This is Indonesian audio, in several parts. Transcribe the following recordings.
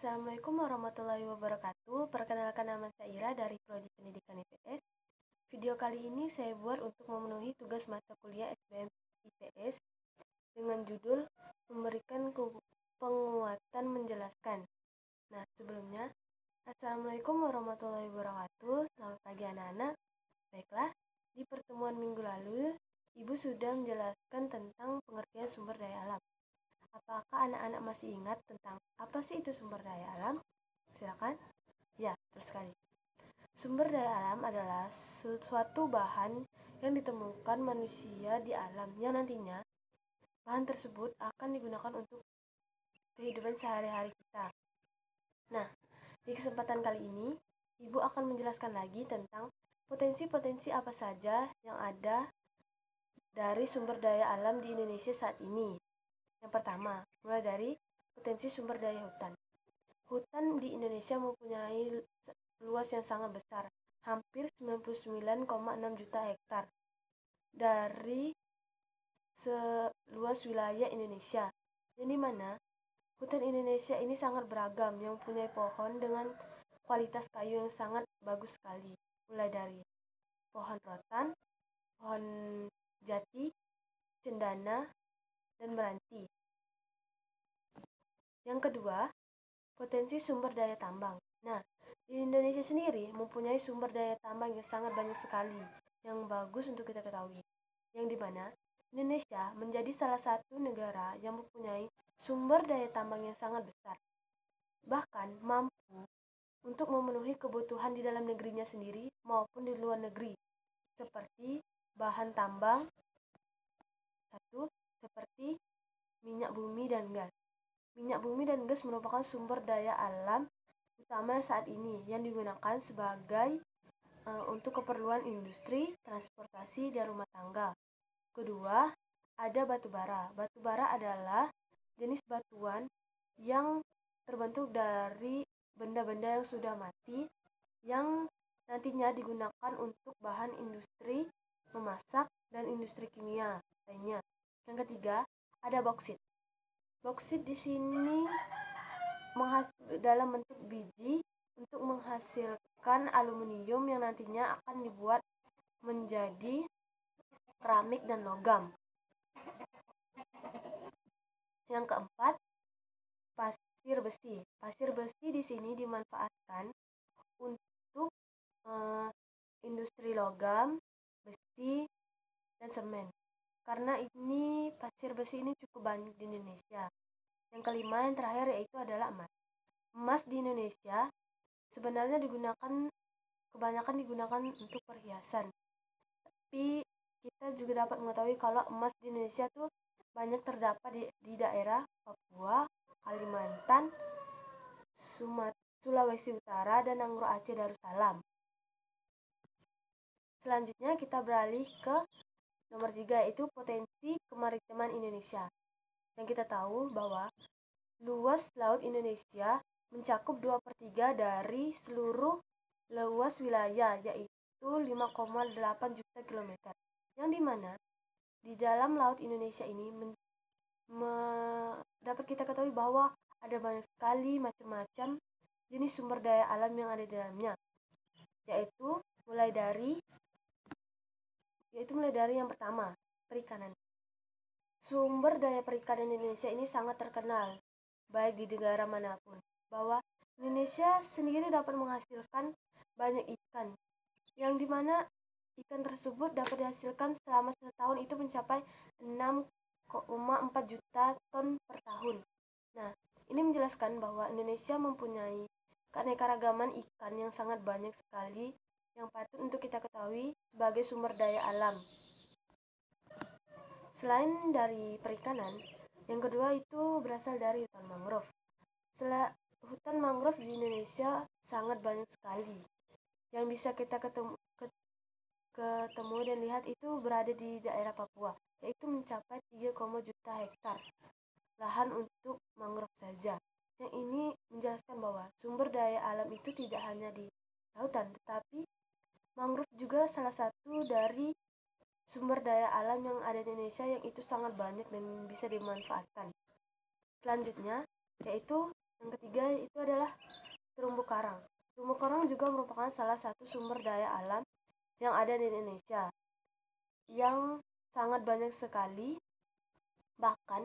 Assalamualaikum warahmatullahi wabarakatuh. Perkenalkan, nama saya Ira dari Prodi Pendidikan IPS. Video kali ini saya buat untuk memenuhi tugas mata kuliah SBM IPS dengan judul memberikan penguatan menjelaskan. Nah, sebelumnya, Assalamualaikum warahmatullahi wabarakatuh. Selamat pagi anak-anak. Baiklah, di pertemuan minggu lalu, Ibu sudah menjelaskan tentang pengertian sumber daya alam. Apakah anak-anak masih ingat tentang apa sih itu sumber daya alam? Silakan. Ya, betul sekali. Sumber daya alam adalah suatu bahan yang ditemukan manusia di alam yang nantinya bahan tersebut akan digunakan untuk kehidupan sehari-hari kita. Nah, di kesempatan kali ini, Ibu akan menjelaskan lagi tentang potensi-potensi apa saja yang ada dari sumber daya alam di Indonesia saat ini. Yang pertama, mulai dari potensi sumber daya hutan. Hutan di Indonesia mempunyai luas yang sangat besar, hampir 99,6 juta hektar dari seluas wilayah Indonesia. Yang dimana hutan Indonesia ini sangat beragam, yang mempunyai pohon dengan kualitas kayu yang sangat bagus sekali. Mulai dari pohon rotan, pohon jati, cendana, dan meranti. Yang kedua, potensi sumber daya tambang. Nah, di Indonesia sendiri mempunyai sumber daya tambang yang sangat banyak sekali, yang bagus untuk kita ketahui. Yang dimana Indonesia menjadi salah satu negara yang mempunyai sumber daya tambang yang sangat besar. Bahkan mampu untuk memenuhi kebutuhan di dalam negerinya sendiri maupun di luar negeri. Seperti bahan tambang, seperti minyak bumi dan gas. Minyak bumi dan gas merupakan sumber daya alam utama saat ini yang digunakan sebagai untuk keperluan industri, transportasi, dan rumah tangga. Kedua, ada batu bara. Batu bara adalah jenis batuan yang terbentuk dari benda-benda yang sudah mati yang nantinya digunakan untuk bahan industri memasak dan industri kimia lainnya. Yang ketiga, ada boksit. Boksit di sini dalam bentuk biji untuk menghasilkan aluminium yang nantinya akan dibuat menjadi keramik dan logam. Yang keempat, pasir besi. Pasir besi di sini dimanfaatkan untuk industri logam, besi, dan semen. Karena ini pasir besi ini cukup banyak di Indonesia. Yang kelima, yang terakhir, yaitu adalah emas. Emas di Indonesia sebenarnya kebanyakan digunakan untuk perhiasan. Tapi kita juga dapat mengetahui kalau emas di Indonesia tuh banyak terdapat di daerah Papua, Kalimantan, Sulawesi Utara, dan Nanggroe Aceh Darussalam. Selanjutnya kita beralih ke nomor 3, yaitu potensi kemaritiman Indonesia. Yang kita tahu bahwa luas laut Indonesia mencakup 2/3 dari seluruh luas wilayah, yaitu 5,8 juta kilometer. Yang dimana di dalam laut Indonesia ini dapat kita ketahui bahwa ada banyak sekali macam-macam jenis sumber daya alam yang ada di dalamnya, yaitu mulai dari yang pertama, perikanan. Sumber daya perikanan Indonesia ini sangat terkenal, baik di negara manapun, bahwa Indonesia sendiri dapat menghasilkan banyak ikan, yang dimana ikan tersebut dapat dihasilkan selama setahun itu mencapai 6,4 juta ton per tahun. Nah, ini menjelaskan bahwa Indonesia mempunyai keanekaragaman ikan yang sangat banyak sekali yang patut untuk kita ketahui sebagai sumber daya alam. Selain dari perikanan, yang kedua itu berasal dari hutan mangrove. Hutan mangrove di Indonesia sangat banyak sekali. Yang bisa kita ketemu dan lihat itu berada di daerah Papua, yaitu mencapai 3, juta hektar lahan untuk mangrove saja. Yang ini menjelaskan bahwa sumber daya alam itu tidak hanya di lautan, tetapi mangrove juga salah satu dari sumber daya alam yang ada di Indonesia yang itu sangat banyak dan bisa dimanfaatkan. Selanjutnya, yaitu Yang ketiga itu adalah terumbu karang. Terumbu karang juga merupakan salah satu sumber daya alam yang ada di Indonesia, yang sangat banyak sekali, bahkan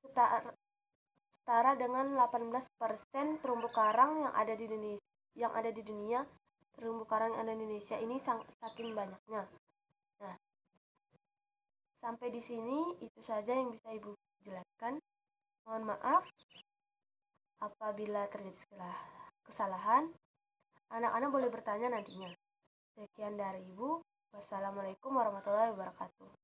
setara dengan 18% terumbu karang yang ada di dunia. Terumbu karang yang ada di Indonesia ini saking banyaknya. Nah, sampai di sini itu saja yang bisa Ibu jelaskan. Mohon maaf apabila terjadi kesalahan. Anak-anak boleh bertanya nantinya. Sekian dari Ibu. Wassalamualaikum warahmatullahi wabarakatuh.